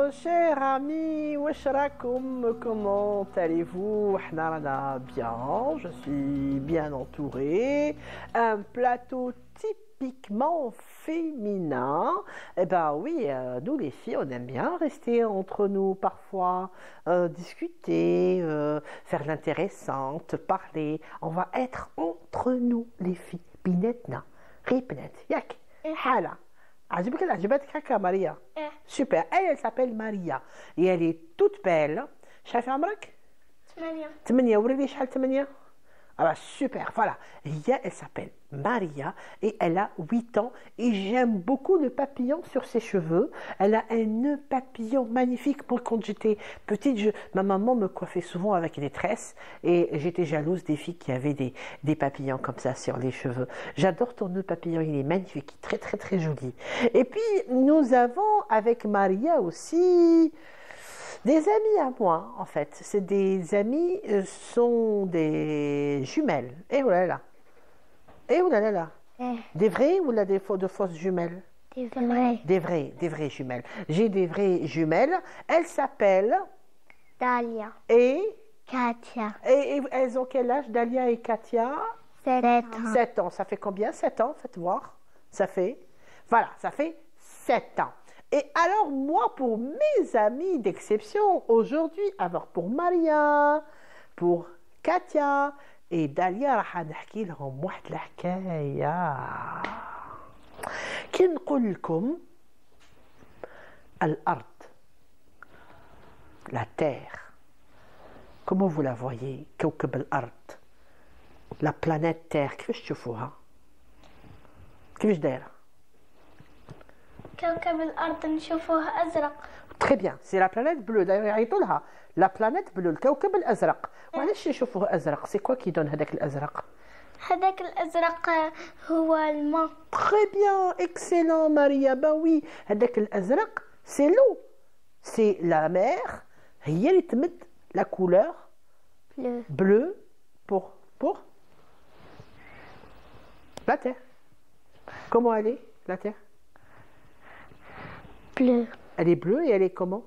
Chers amis, wesh rakoum, comment allez-vous? Hna rana bien, je suis bien entourée. Un plateau typiquement féminin. Eh ben oui, nous les filles, on aime bien rester entre nous parfois, discuter, faire l'intéressante, parler. On va être entre nous les filles. Binetna, ripnet, yak, hala. عجبتك هكا ماريا؟ سوبر. Elle s'appelle Maria et elle est toute belle. شايفة عمرك؟ 8. 8. وريني شحال 8. Ah bah super, voilà. Elle s'appelle Maria et elle a 8 ans et j'aime beaucoup le papillon sur ses cheveux. Elle a un nœud papillon magnifique. Moi, quand j'étais petite, ma maman me coiffait souvent avec des tresses et j'étais jalouse des filles qui avaient des papillons comme ça sur les cheveux. J'adore ton nœud papillon, il est magnifique, très très très joli. Et puis, nous avons avec Maria aussi des amis à moi, en fait. C'est des amis, sont des jumelles. Et oh là là. Et oh là là là. Des vraies ou là, de fausses jumelles? Des vrais. Des vraies jumelles. J'ai des vraies jumelles. Elles s'appellent Dalia. et Katia. Et elles ont quel âge, Dalia et Katia? 7 ans. 7 ans. Ça fait combien? 7 ans, faites voir. Ça fait, voilà, ça fait 7 ans. Et alors, moi, pour mes amis d'exception, aujourd'hui, alors pour Maria, pour Katia et Dalia, راح نحكي لهم واحد الحكاية. كي نقول لكم الأرض, la terre, comment vous la voyez? كوكب الأرض, la planète terre, كيفاش تشوفوها؟ كيفاش دايرة؟ كوكب الأرض نشوفوه أزرق. Très bien, c'est la planète bleue. D'ailleurs, يعيطوا لها la planète bleue, الكوكب الأزرق. وعلاش يشوفوه أزرق؟ C'est quoi qui donne هذاك الأزرق؟ هذاك الأزرق هو الماء. Très bien, excellent Maria. Ben oui, هذاك الأزرق, c'est l'eau. C'est la mer. هي اللي تمد la couleur bleue pour la terre. Comment elle est, la terre? Bleu. Elle est bleue et elle est comment?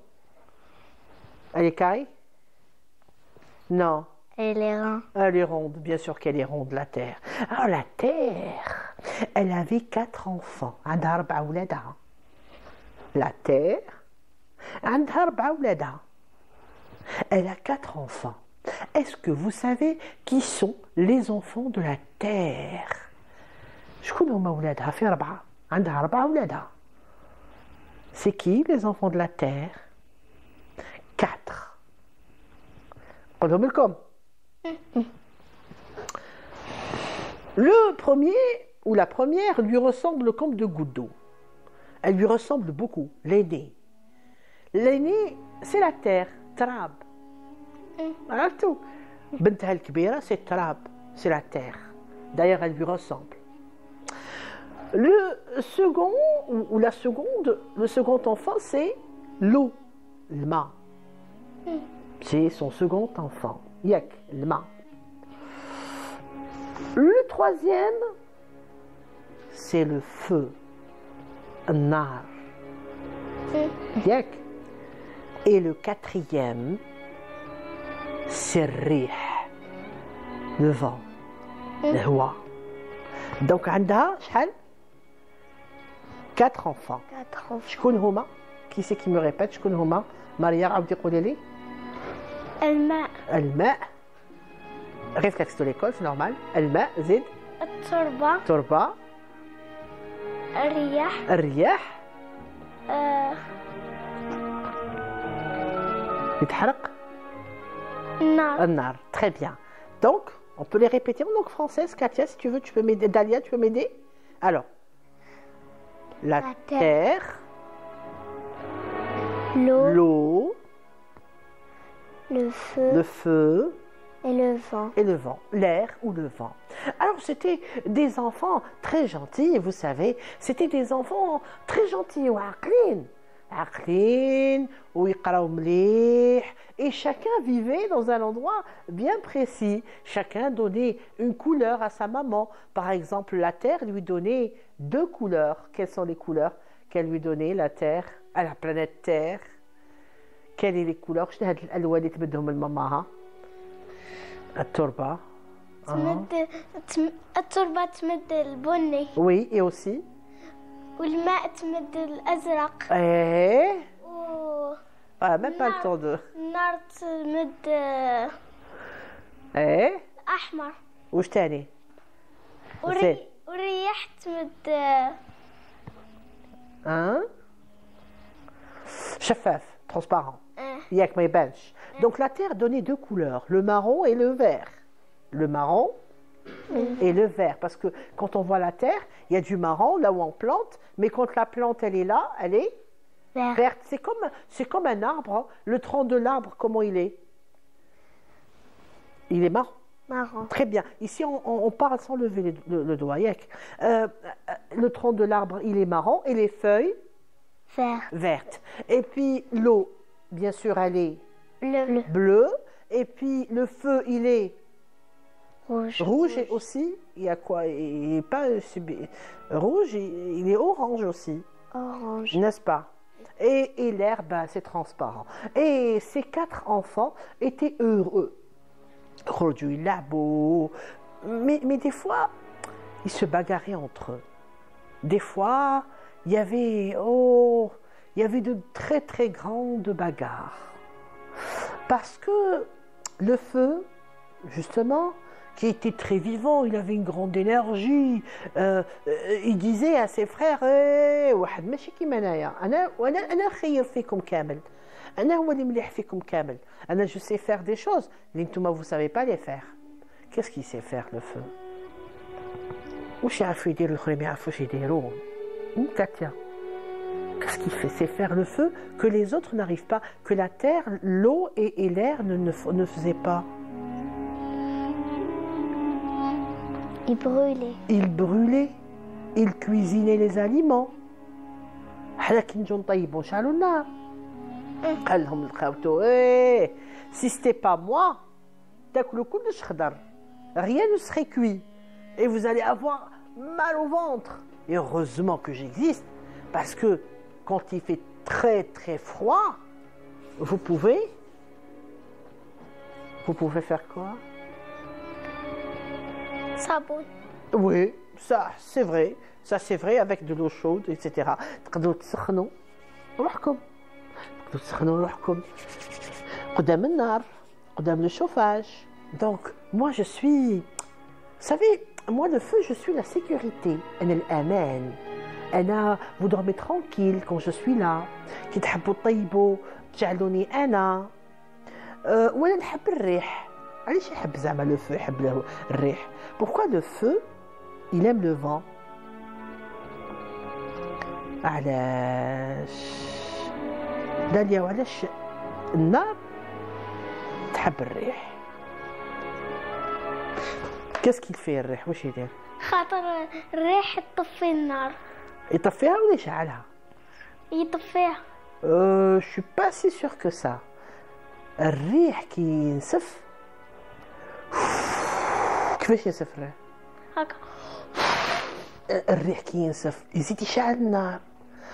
Elle est carrée? Non. Elle est ronde. Elle est ronde, bien sûr qu'elle est ronde, la terre. Alors la terre, elle avait 4 enfants. عندها 4 أولادها. La terre, عندها 4 أولادها. Elle a 4 enfants. Est-ce que vous savez qui sont les enfants de la terre? شكون هما أولادها؟ في 4. عندها 4 أولادها. C'est qui les enfants de la terre? 4. قولهم لكم. Le premier ou la première lui ressemble comme 2 gouttes d'eau. Elle lui ressemble beaucoup, l'aîné. L'aîné, c'est la terre, تراب. عرفتوا؟ بنتها الكبيرة, c'est تراب, c'est la terre. D'ailleurs, elle lui ressemble. Le second ou la seconde, le second enfant, c'est l'eau, l'ma. C'est son second enfant, yak, l'ma. Le troisième, c'est le feu, nar, yak. Et le quatrième, c'est rih, le vent, le hwa. Donc, عندها شحال؟ 4 enfants. 4 enfants. شكون هما؟ Qui c'est qui me répète? شكون هما؟ ماريا عاودي قولي لي. الماء. الماء. Réflexe de l'école, c'est normal. الماء, زيد. التربة. تربة. الرياح. الرياح. يتحرق. النار. النار. Très bien. Donc, on peut les répéter en langue française. Katia, si tu veux, tu peux m'aider. Dalia, tu peux m'aider? Alors. La terre, l'eau, le feu et le vent. L'air ou le vent. Alors c'était des enfants très gentils, vous savez, c'était des enfants très gentils, عاقلين ويقراو مليح, et chacun vivait dans un endroit bien précis. Chacun donnait une couleur à sa maman. Par exemple, la terre lui donnait 2 couleurs. Quelles sont les couleurs qu'elle lui donnait, la terre, à la planète Terre? Quelles sont les couleurs شنو هاد الالوان اللي تمدهم لماماها التربه التربة تمد البني وي اي اوسي والماء تمد الأزرق ايه و même pas le temps de النار تمد ايه أحمر وش تاني والرياح تمد شفاف transparent ياك ما يبانش. Donc la terre donnait deux couleurs, le marron et le vert. Le marron et le vert, parce que quand on voit la terre, il y a du marron là où on plante, mais quand la plante elle est là, elle est verte. C'est comme un arbre, hein. Le tronc de l'arbre, comment il est? Il est marron. marron. Très bien. Ici, on parle sans lever le doigt. Le tronc de l'arbre, il est marron et les feuilles vertes. Et puis l'eau, bien sûr, elle est bleue. Et puis le feu, il est rouge. Et aussi, il y a quoi? Il n'est pas rouge, il est orange aussi. Orange. N'est-ce pas? Et l'air, ben, c'est transparent. Et ces 4 enfants étaient heureux. Mais des fois, ils se bagarraient entre eux. Des fois, il y avait de très très grandes bagarres. Parce que le feu, justement, qui était très vivant, il avait une grande énergie. Il disait à ses frères, je sais faire des choses, mais vous ne savez pas les faire. Qu'est-ce qu'il sait faire, le feu? Katia, qu'est-ce qu'il fait? C'est faire le feu que les autres n'arrivent pas, que la terre, l'eau et l'air ne faisaient pas. Il brûlait. Il brûlait. Il cuisinait les aliments. Si c'était pas moi, rien ne serait cuit. Et vous allez avoir mal au ventre. Et heureusement que j'existe, parce que quand il fait très très froid, vous pouvez faire quoi? Sabon. Oui, ça c'est vrai. Ça c'est vrai avec de l'eau chaude, etc. تقدروا تسخنوا روحكم. تقدروا تسخنوا روحكم قدام النار، قدام le chauffage. Donc moi je suis, vous savez, moi le feu je suis la sécurité. أنا الأمان. vous dormez tranquille quand je suis là. كي تحبوا تطيبوا تجعلوني أنا. وأنا نحب الريح. علاش يحب زعما le feu يحب الريح? Pourquoi le feu il aime le vent? علاش داليا؟ وعلاش النار تحب الريح؟ Qu'est-ce qu'il fait الريح؟ واش يدير؟ خاطر الريح يطفي النار. يطفيها ولا يشعلها؟ يطفيها. Je suis pas si sûr que ça. الريح كي ينسف كيفاش ينسف الريح؟ هكا. الريح كي ينسف يزيد يشعل النار.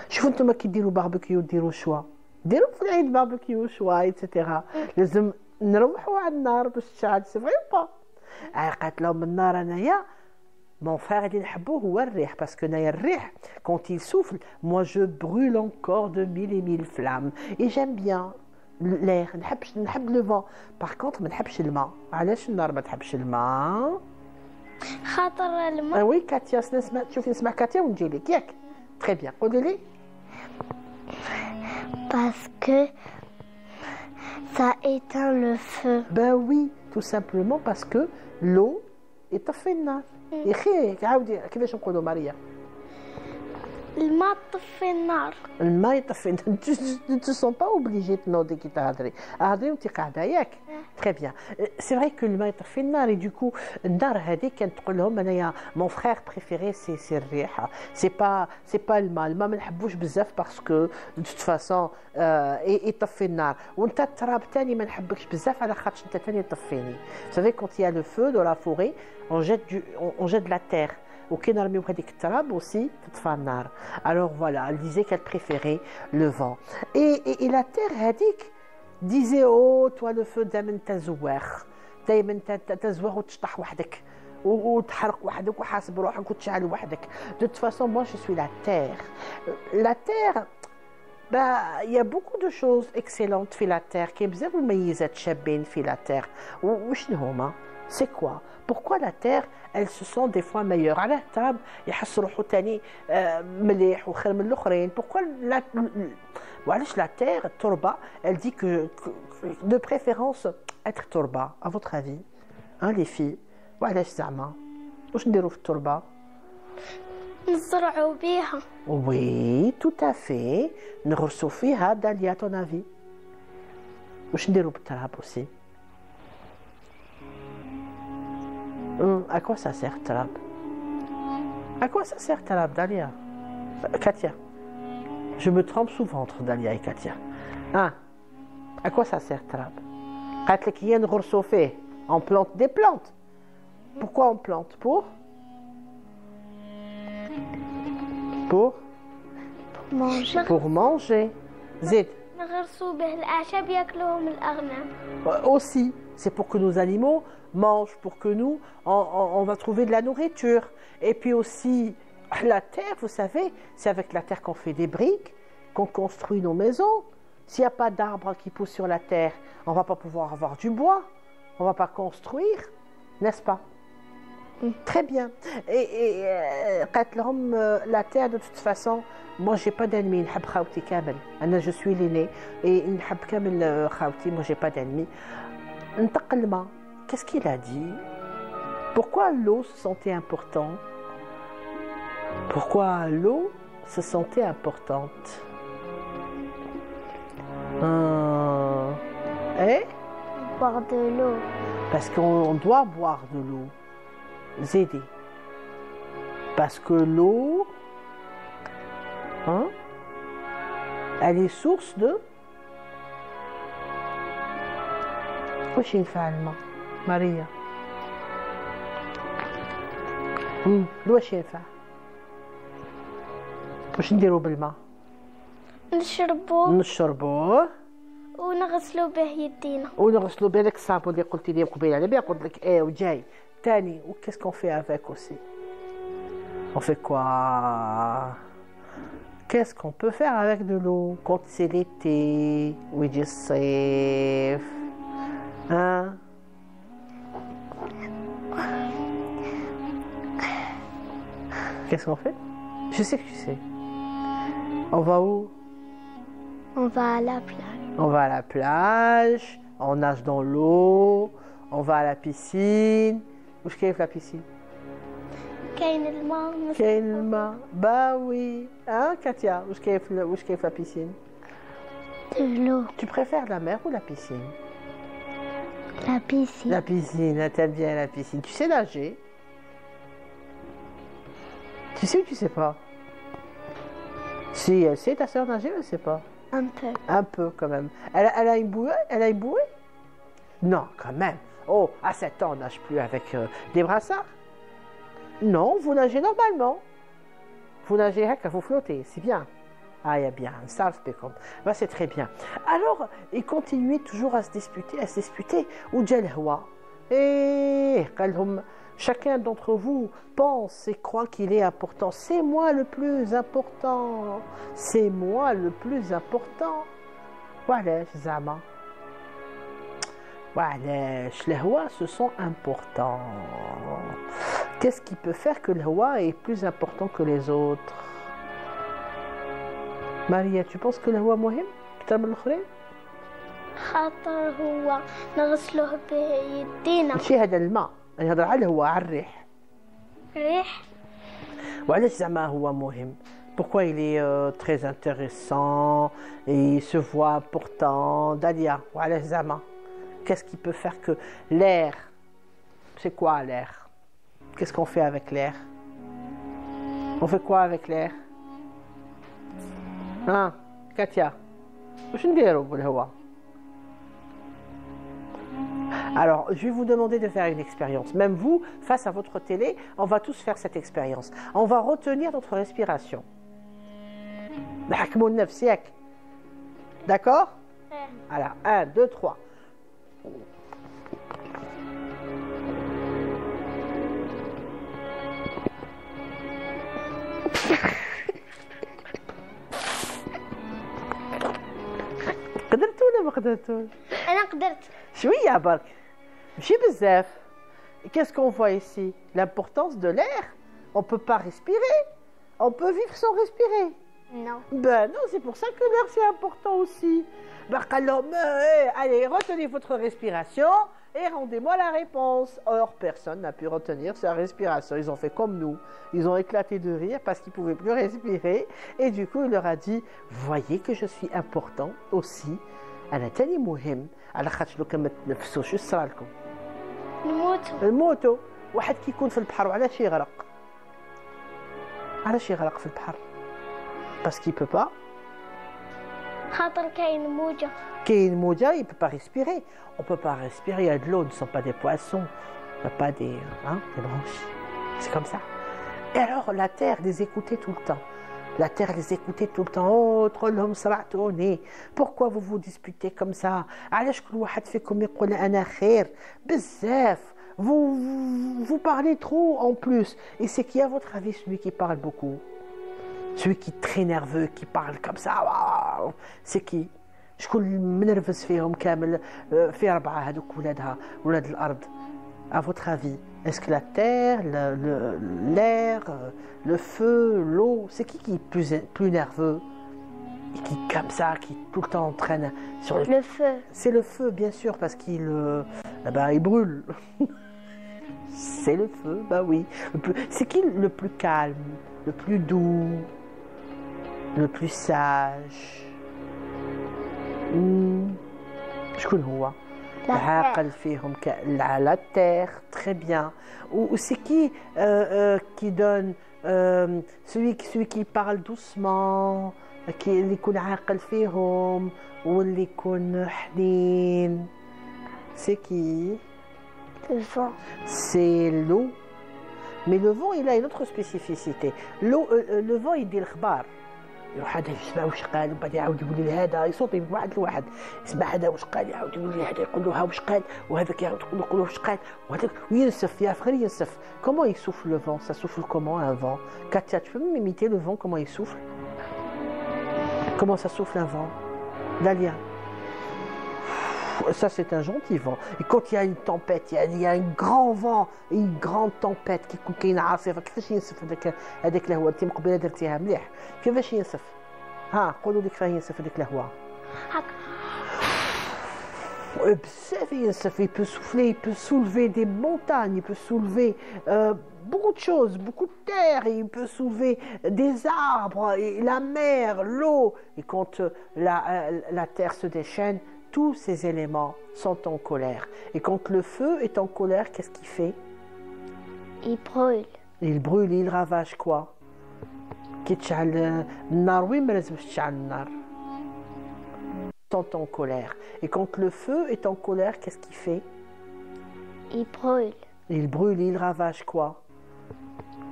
شوفوا انتم كي ديروا باربيكيو ديروا شوا، ديروا في العيد باربيكيو شوا ايتترا، لازم نروحوا على النار باش تشعل. سي فري با؟ قالت لهم النار انايا mon frère اللي نحبو هو الريح، باسكو انايا الريح quand il souffle moi je brûle encore de mille et mille flammes et j'aime bien l'air. نحب لو فون. باغ كونطخ ما نحبش الماء. علاش النار ما تحبش الماء؟ خاطر الماء. وي كاتيا نسمع، تشوفي نسمع كاتيا ونجي لك ياك. تري بيان، قولي لي. باسكو ça éteint le feu. Ben oui, tout simplement parce que l'eau يطفي النار. يا اخي عاودي كيفاش نقولوا ماريا؟ الماء يطفي النار. الماء يطفي النار. Tu ne sont pas obligés تنوضي كي تهضري، هضري وانت قاعده ياك. تري بيان. سي فري كو الماء يطفي النار. اي دوكو النار هذيك كانت تقول لهم انايا مون فخير بريفيري سي الريحه، سي با الماء ما نحبوش بزاف باسكو دو توت فاسون يطفي النار. وانت التراب ثاني ما نحبكش بزاف على خاطر انت ثاني تطفيني. سافي كونت يا لو فو دو لا فوري on jette de la terre. وكي نرميو هذيك التراب aussi تطفى النار. Alors voilà, elle disait qu'elle préférait le vent. Et la terre هذيك disait oh toi le feu دائما تزوار دائما تزوار وتشطح وحدك وتحرق وحدك وحاسب روحك وتشعل وحدك. De toute façon moi je suis la terre. La terre bah il y a beaucoup de choses excellentes في la terre كاين بزاف مميزات شابين في la terre. وشنو هما؟ C'est quoi? Pourquoi la terre, elle se sent des fois meilleure? علاه التراب يحس روحو تاني مليح وخير من الاخرين. Pourquoi la وعلاش la terre التربه elle dit que de préférence être تربه à votre avis hein les filles وعلاش زعما واش نديروا في التربه؟ نزرعوا بيها. Oui tout à fait نغرسوا فيها داليا ton avis واش نديروا بالتراب aussi؟ À quoi ça sert Talab? À quoi ça sert Talab, Dalia? Katia. Je me trompe souvent entre Dalia et Katia. Hein? À quoi ça sert Talab? On plante des plantes. Pourquoi on plante? Pour manger. Pour manger. Zid. Aussi, c'est pour que nos animaux mangent, pour que nous, on va trouver de la nourriture. Et puis aussi, la terre, vous savez, c'est avec la terre qu'on fait des briques, qu'on construit nos maisons. S'il n'y a pas d'arbres qui poussent sur la terre, on ne va pas pouvoir avoir du bois, on ne va pas construire, n'est-ce pas? Très bien. Et la terre, de toute façon, moi, je n'ai pas d'ennemis. Je suis l'aîné. Et moi, je n'ai pas d'ennemis. Qu'est-ce qu'il a dit? Pourquoi l'eau se sentait importante? Pourquoi l'eau se sentait importante? Boire de l'eau. Parce qu'on doit boire de l'eau. Zédé. Parce que l'eau, elle est source de... واش ينفع الماء ماريا؟ واش ينفع؟ واش نديرو بالماء؟ نشربوه ونغسلو به يدينا. ونغسلو به داك الصابون اللي قلتي لي قبيله على بالي قلت لك وجاي ثاني. وكيس كون في افيك اوسي؟ On fait quoi? Qu'est-ce qu'on peut faire avec de l'eau quand c'est l'été? ويجي الصيف. Hein? Qu'est-ce qu'on fait? Je sais que tu sais. On va où? On va à la plage. On va à la plage, on nage dans l'eau, on va à la piscine. Où est-ce qu'il y a la piscine? كاين الماء. كاين الماء. Bah oui. Hein, Katia? Où est-ce qu'il y a la piscine? De l'eau. Tu préfères la mer ou la piscine? La piscine. La piscine, t'aimes bien la piscine. Tu sais nager? Tu sais ou tu sais pas? Si, elle sait ta soeur nager, elle sait pas? Un peu. Un peu quand même. Elle a une bouée? Elle a une bouée? Non, quand même. Oh, à 7 ans, on nage plus avec des brassards? Non, vous nagez normalement. Vous nagez, vous flottez, c'est bien. Ah, il y a bien, ça bah, c'est très bien. Alors, ils continuaient toujours à se disputer. Où j'ai le roi? Et chacun d'entre vous pense et croit qu'il est important. C'est moi le plus important. C'est moi le plus important. Voilà, Zama. Voilà, les rois, ce sont importants. Qu'est-ce qui peut faire que le roi est plus important que les autres? Maria, tu penses que le roi مهم أكثر من الآخرين؟ خاطر هو نغسلوه بيدينا. ماشي هذا الماء، أنا نهضر على الهواء، على الريح. الريح. وعلاش زعما هو مهم؟ Pourquoi il est très intéressant et il se voit important? Dalia, وعلاش زعما؟ Qu'est-ce qui peut faire que l'air? C'est quoi l'air? Qu'est-ce qu'on fait avec l'air? On fait quoi avec l'air? Hein, Katia? واش نديرو بالهواء؟ Alors, je vais vous demander de faire une expérience. Même vous, face à votre télé, on va tous faire cette expérience. On va retenir notre respiration. D'accord? Alors, 1, 2, 3. قدرتوا ولا ما قدرتوش؟ أنا قدرت. شوية برك. ماشي بزاف. Qu'est-ce qu'on voit ici? L'importance de l'air. On ne peut pas respirer. On peut vivre sans respirer. Non. Ben non, c'est pour ça que l'air c'est important aussi. Ben, alors, allez, retenez votre respiration et rendez-moi la réponse. Or, personne n'a pu retenir sa respiration. Ils ont fait comme nous. Ils ont éclaté de rire parce qu'ils ne pouvaient plus respirer. Et du coup, il leur a dit, voyez que je suis important aussi. أنا تاني مهم على خاطر لو كان ما تنفسوش اش صرا لكم؟ نموتوا. واحد كيكون في البحر وعلاش يغرق؟ علاش يغرق في البحر؟ باسكو بو با خاطر كاين موجة. كاين موجة, il peut pas respirer. On peut pas respirer, il y a de l'eau, nous ne sommes pas des poissons, on n'a pas des branches. C'est comme ça. Et alors la terre les écoutait tout le temps. La terre les écoutait tout le temps. Oh, تقولهم صرعتوني. Pourquoi vous vous disputez comme ça? علاش كل واحد فيكم يقول أنا خير؟ بزاف. Vous parlez trop en plus. Et c'est qui à votre avis celui qui parle beaucoup? Celui qui est très nerveux, qui parle comme ça. Waouh. C'est qui? شكون منرفز فيهم كامل في 4 هذوك ولادها ولاد الأرض? À votre avis, est-ce que la terre, l'air, le feu, l'eau, c'est qui est plus nerveux et qui comme ça, qui tout le temps entraîne sur le feu? C'est le feu, bien sûr, parce qu'il il brûle. C'est le feu, bah oui. C'est qui le plus calme, le plus doux, le plus sage? شكون هو؟ العاقل فيهم la terre, très bien. Ou c'est qui donne celui qui parle doucement, اللي يكون عاقل فيهم واللي يكون حنين. C'est qui? Le vent. C'est l'eau. Mais le vent, il a une autre spécificité. L'eau, le vent, il dit الخبار. يروح هذا يسمع واش قال وبعد يعاود يقول لي هذا يصوتي من واحد لواحد يسمع هذا واش قال يعاود يقول لي هذا يقول له ها واش قال وهذاك يعاود يقول له واش قال وهذاك وينسف يا فخر ينسف. Comment il souffle le vent? Ça souffle comment un vent? Katia, tu peux m'imiter le vent comment il souffle? Comment ça souffle un vent? Dalia. Ça c'est un gentil vent. Et quand il y a une tempête, il y a un grand vent et une grande tempête كيكون كاين عاصفه كيفاش ينسف هذاك الهواء انت قبيله درتيها مليح كيفاش ينسف؟ ها قولوا لي كيفاش ينسف هذاك الهواء؟ بزاف ينسف. Il peut souffler, il peut soulever des montagnes, il peut soulever beaucoup de choses, beaucoup de terre, il peut soulever des arbres, et la mer, l'eau. Et quand la terre se déchaîne, tous ces éléments sont en colère. Et quand le feu est en colère, qu'est-ce qu'il fait? Il brûle. Il brûle, il ravage quoi? كيتشعل النار وين ما لازمش تشعل النار. Sont en colère. Et quand le feu est en colère, qu'est-ce qu'il fait? Il brûle. Il brûle, il ravage quoi?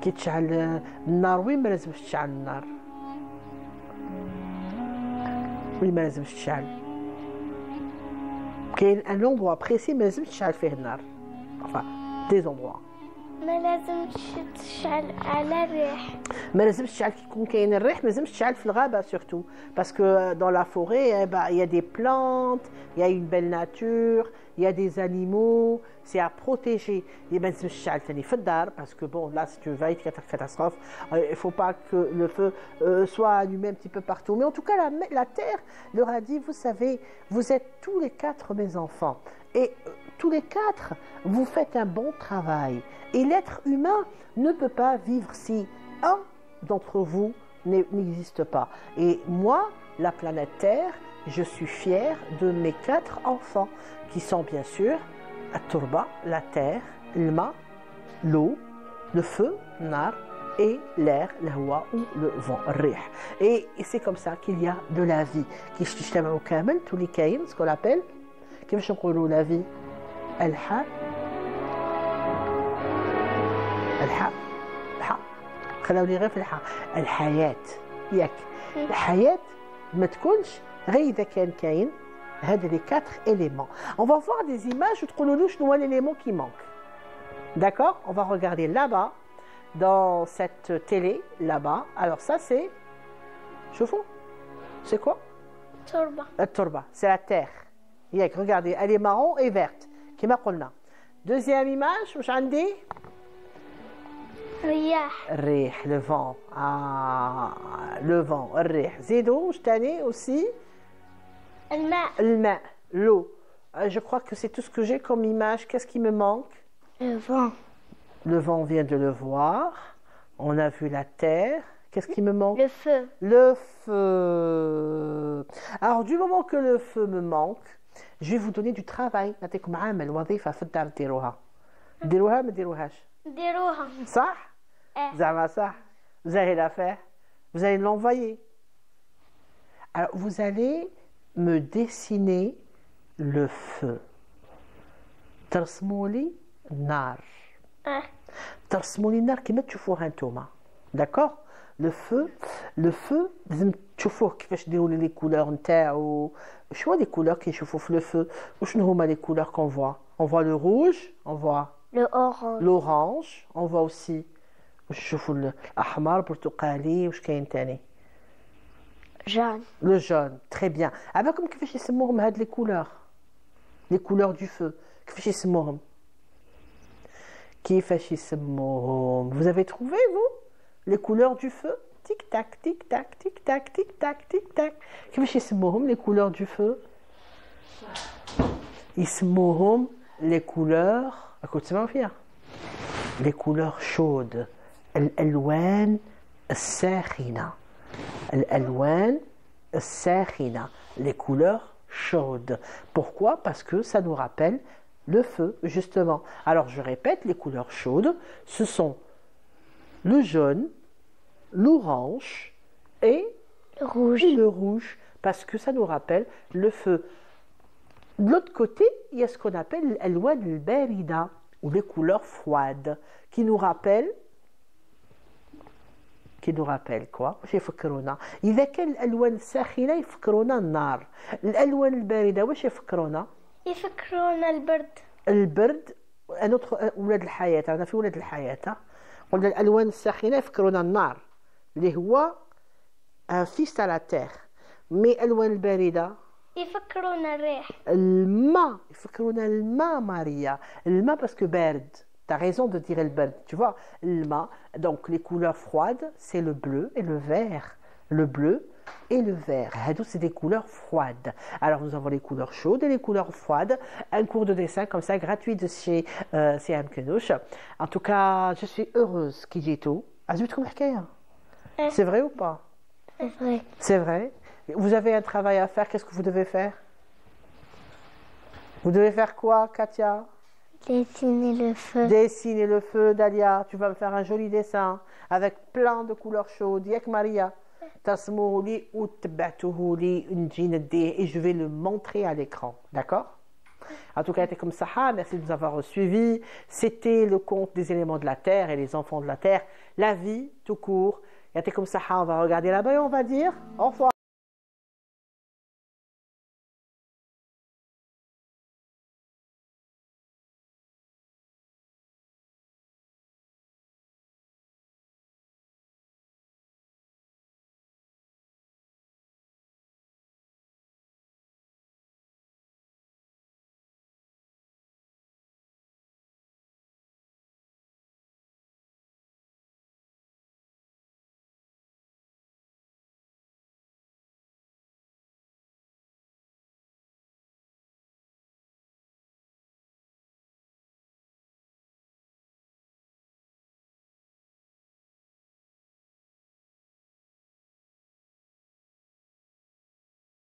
كيتشعل النار وين ما لازمش تشعل النار. وين ما لازمش تشعل. كاين un endroit précis ما لازمش تشعل فيه النار. Enfin, des endroits. ما لازمش تشعل على الريح. ما لازمش تشعل كي يكون كاين الريح. ما لازمش تشعل في الغابة surtout parce que dans la forêt il y a des plantes, il y a une belle nature, il y a des animaux, c'est à protéger. ما لازمش تشعل ثاني في الدار parce que bon là c'est une véritable catastrophe. Il faut pas que le feu soit allumé un petit peu partout. Mais en tout cas la terre leur a dit, vous savez, vous êtes tous les 4 mes enfants et tous les 4 vous faites un bon travail. Et l'être humain ne peut pas vivre si un d'entre vous n'existe pas. Et moi, la planète Terre, je suis fière de mes 4 enfants, qui sont bien sûr la turba, la terre, le ma, l'eau, le feu, nar, et l'air, le hawa ou le vent, rih. Et c'est comme ça qu'il y a de la vie. Qui يجتمعوا كامل tous les kaïns, ce qu'on appelle, كيفاش نقولوا la vie? الحياة. خلوني غير في الحياة ياك. الحياة ما تكونش غير إذا كان كاين هذا les 4 éléments. On va voir des images وتقولوا له شنو هو l'élément qui manque. D'accord? On va regarder là-bas, dans cette télé, là-bas. Alors ça, c'est... شوفوا. C'est quoi? تربة. التربة, c'est la terre. ياك, regardez, elle est marron et verte. كما قلنا. Deuxième image, واش عندي؟ رياح. الريح, le vent. Ah, le vent, الريح. زيدوا, واش تاني aussi? الماء. الماء, l'eau. Je crois que c'est tout ce que j'ai comme image. Qu'est-ce qui me manque? Le vent. Le vent, on vient de le voir. On a vu la terre. Qu'est-ce qui me manque? Le feu. Le feu. Alors, du moment que le feu me manque, je vais vous donner du travail. نعطيكم عمل وظيفة في الدار ديروها. ديروها ما ديروهاش؟ نديروها. صح؟ زعما صح. Vous allez la faire. Vous allez l'envoyer. Alors, vous allez me dessiner le feu. ترسموا لي النار. ترسموا لي النار كما تشوفوها نتوما. D'accord? Le feu لازم تشوفوه كيفاش ديروا لي كولور نتاعو. شنو لي كولور كنشوفوا في لو فو؟ وشنو هما لي كولور كون فوا؟ On voit le rouge, on voit l'orange, on voit aussi نشوفوا الأحمر برتقالي واش كاين تاني؟ jaune. Le jaune, très bien. عباكم كيفاش يسموهم هاد لي كولور؟ لي كولور دو فو كيفاش يسموهم؟ كيفاش يسموهم؟ Vous avez trouvé vous les couleurs du feu? Tic tac tic tac tic tac tic tac tic tac. كيفاش يسموهم les couleurs du feu؟ يسموهم les couleurs اكو تسمعوا فيها؟ les couleurs chaudes. الألوان الساخنة. الألوان الساخنة. Les couleurs chaudes. Pourquoi? Parce que ça nous rappelle le feu, justement. Alors, je répète, les couleurs chaudes, ce sont le jaune, l'orange et le rouge. Parce que ça nous rappelle le feu. De l'autre côté, il y a ce qu'on appelle l'alwan al-barida, ou les couleurs froides, qui nous rappellent quoi? واش يفكرونا؟ إذا كان الألوان الساخنة يفكرونا النار، الألوان الباردة واش يفكرونا؟ يفكرونا البرد. البرد. ولاد الحياة، أنا في ولاد الحياة قلنا الألوان الساخنة يفكرونا النار اللي هو un fils à la terre. مي الألوان الباردة يفكرونا الريح. الماء، يفكرونا الماء ماريا، الماء باسكو بارد. Tu as raison de dire le bel, tu vois, le ma. Donc les couleurs froides, c'est le bleu et le vert. Le bleu et le vert. C'est des couleurs froides. Alors nous avons les couleurs chaudes et les couleurs froides. Un cours de dessin comme ça, gratuit de chez CM Kenouch. En tout cas, je suis heureuse qu'il y ait tout. C'est vrai ou pas? C'est vrai. C'est vrai. Vous avez un travail à faire, qu'est-ce que vous devez faire? Vous devez faire quoi, Katia? Dessiner le feu. Dessiner le feu, Dalia. Tu vas me faire un joli dessin avec plein de couleurs chaudes. Yak Maria. Et je vais le montrer à l'écran. D'accord? En tout cas, c'était comme ça. Merci de nous avoir suivis. C'était le conte des éléments de la terre et les enfants de la terre. La vie, tout court. C'était comme ça. On va regarder là-bas et on va dire au revoir.